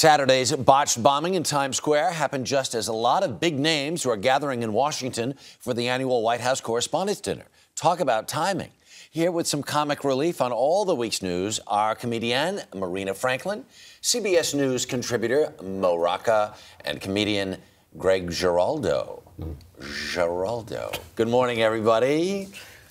Saturday's botched bombing in Times Square happened just as a lot of big names were gathering in Washington for the annual White House Correspondents' Dinner. Talk about timing. Here with some comic relief on all the week's news are comedian Marina Franklin, CBS News contributor Rocca, and comedian Greg Giraldo. Good morning, everybody.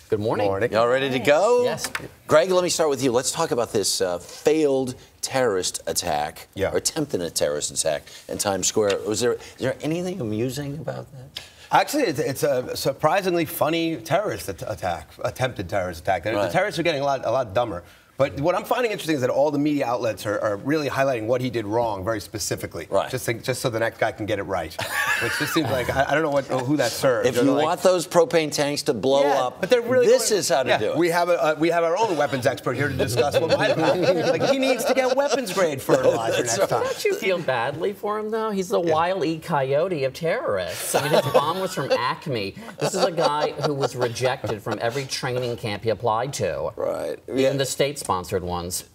Good morning. Y'all ready to go? Yes. Greg, let me start with you. Let's talk about this failed terrorist attack, or attempted terrorist attack in Times Square. Is there anything amusing about that? Actually, it's a surprisingly funny terrorist attack, attempted terrorist attack. The terrorists are getting a lot dumber. But what I'm finding interesting is that all the media outlets are really highlighting what he did wrong very specifically, just so the next guy can get it right. Which just seems like, I don't know who that serves. If you want those propane tanks to blow up, but they're really this is how to do it. We have our own weapons expert here to discuss what might happen. Like, he needs to get weapons grade fertilizer next time. Don't you feel badly for him, though? He's the Wile Coyote of terrorists. I mean, his bomb was from Acme. This is a guy who was rejected from every training camp he applied to. Right. Even the state-sponsored ones.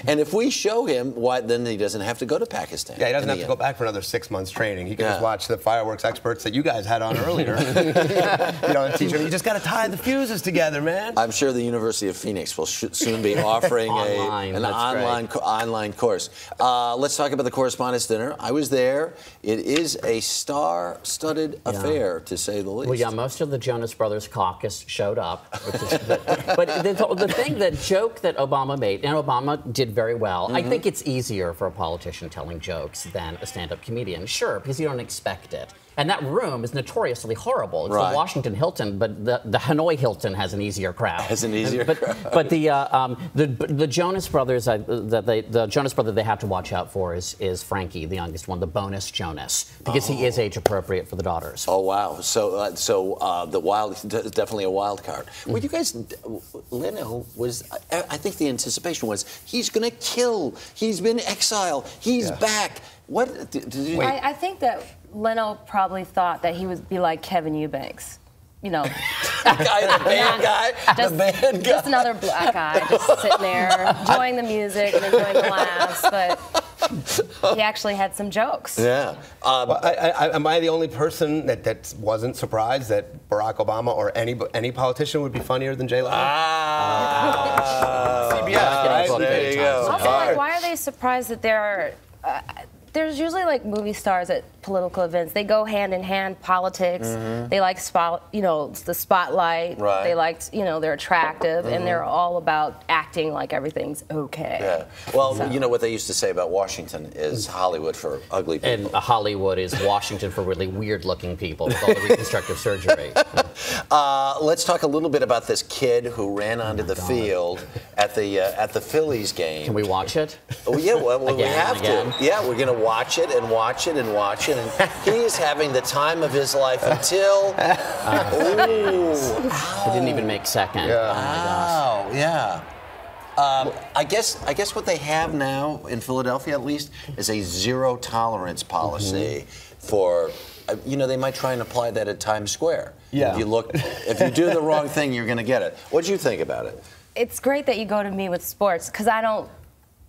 And if we show him, then he doesn't have to go to Pakistan. Yeah, he doesn't have to go back for another 6 months training. He can just watch the fireworks experts that you guys had on earlier. And teach him, you just got to tie the fuses together, man. I'm sure the University of Phoenix will soon be offering an online course. Let's talk about the Correspondents' Dinner. I was there. It is a star-studded affair, to say the least. Well, yeah, most of the Jonas Brothers caucus showed up. But the thing, the joke that Obama made, and Obama did very well. I think it's easier for a politician telling jokes than a stand-up comedian. Sure, because you don't expect it. And that room is notoriously horrible. It's the Washington Hilton, but the Hanoi Hilton has an easier crowd. But the Jonas Brothers, the Jonas brother they have to watch out for is Frankie, the youngest one, the bonus Jonas, because he is age appropriate for the daughters. Oh wow! So the wild, definitely a wild card. Well, you guys, Leno was. I think the anticipation was he's going to kill. He's been exiled. He's back. What did you? I think that Leno probably thought that he would be like Kevin Eubanks. You know. the band guy? Just another black guy just sitting there, enjoying the music and enjoying the laughs, but he actually had some jokes. Yeah. Am I the only person that wasn't surprised that Barack Obama or any politician would be funnier than Jay Leno? CBS. There you go. Also, why are they surprised that there's usually like movie stars at political events. They go hand in hand. Politics. They like the spotlight. They like they're attractive and they're all about acting like everything's okay. Yeah. Well, you know what they used to say about Washington is Hollywood for ugly people. And Hollywood is Washington for really weird-looking people with all the reconstructive surgery. Let's talk a little bit about this kid who ran onto the field at the Phillies game. Can we watch it? Oh yeah, well we have to. Yeah, we're gonna watch it and watch it and watch it, and he's having the time of his life until. It didn't even make second. Yeah. Oh my gosh. Yeah. I guess what they have now in Philadelphia, at least, is a zero tolerance policy for. They might try and apply that at Times Square. Yeah. If you do the wrong thing, you're going to get it. What do you think about it? It's great that you go to me with sports because I don't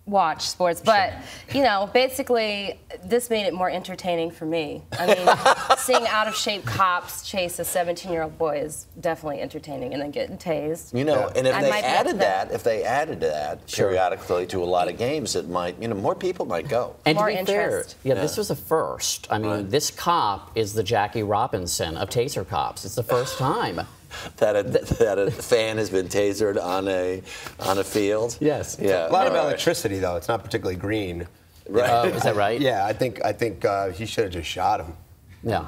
watch sports, but basically this made it more entertaining for me. I mean, seeing out-of-shape cops chase a 17-year-old boy is definitely entertaining, and then getting tased. And if they added that periodically to a lot of games, it might, more people might go. And more to be interest. Fair, this was a first. I mean, this cop is the Jackie Robinson of taser cops. It's the first time. That a fan has been tasered on a field. Yes. Yeah. A lot of electricity, though. It's not particularly green. Right. Is that right? Yeah. I think he should have just shot him. Yeah.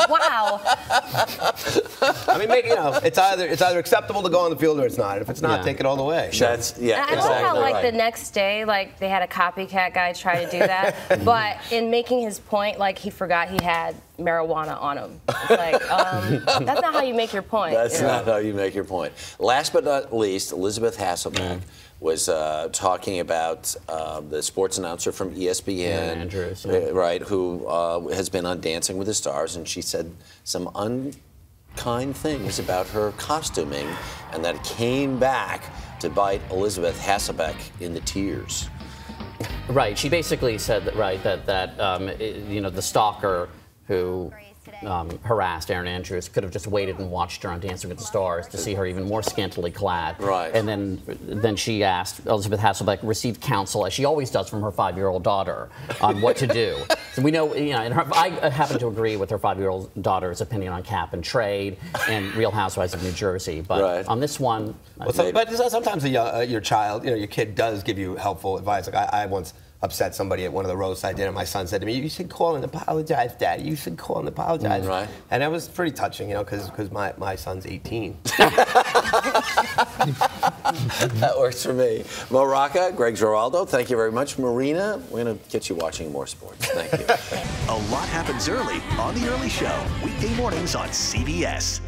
Wow. I mean, it's either acceptable to go on the field or it's not. If it's not, take it all the way. I love how the next day, they had a copycat guy try to do that, but in making his point, he forgot he had marijuana on him. It's like, that's not how you make your point. That's not how you make your point. Last but not least, Elizabeth Hasselbeck was talking about the sports announcer from ESPN, Andrews, who has been on Dancing with the Stars, and she said some unkind things about her costuming, and that came back to bite Elizabeth Hasselbeck in the tears. Right. She basically said that, right, that you know, the stalker who harassed Erin Andrews could have just waited and watched her on Dancing with the Stars to see her even more scantily clad. Right. And then she asked, Elizabeth Hasselbeck received counsel, as she always does, from her 5-year-old daughter on what to do. So we know, you know, and I happen to agree with her 5-year-old daughter's opinion on cap and trade and Real Housewives of New Jersey. But on this one, but sometimes your child, you know, your kid does give you helpful advice. Like I once upset somebody at one of the roadside dinner. My son said to me, "You should call and apologize, Dad. You should call and apologize." Right. And that was pretty touching, you know, because my son's 18. That works for me. Well, Rocca, Greg Giraldo, thank you very much. Marina, we're going to get you watching more sports. Thank you. A lot happens early on The Early Show, weekday mornings on CBS.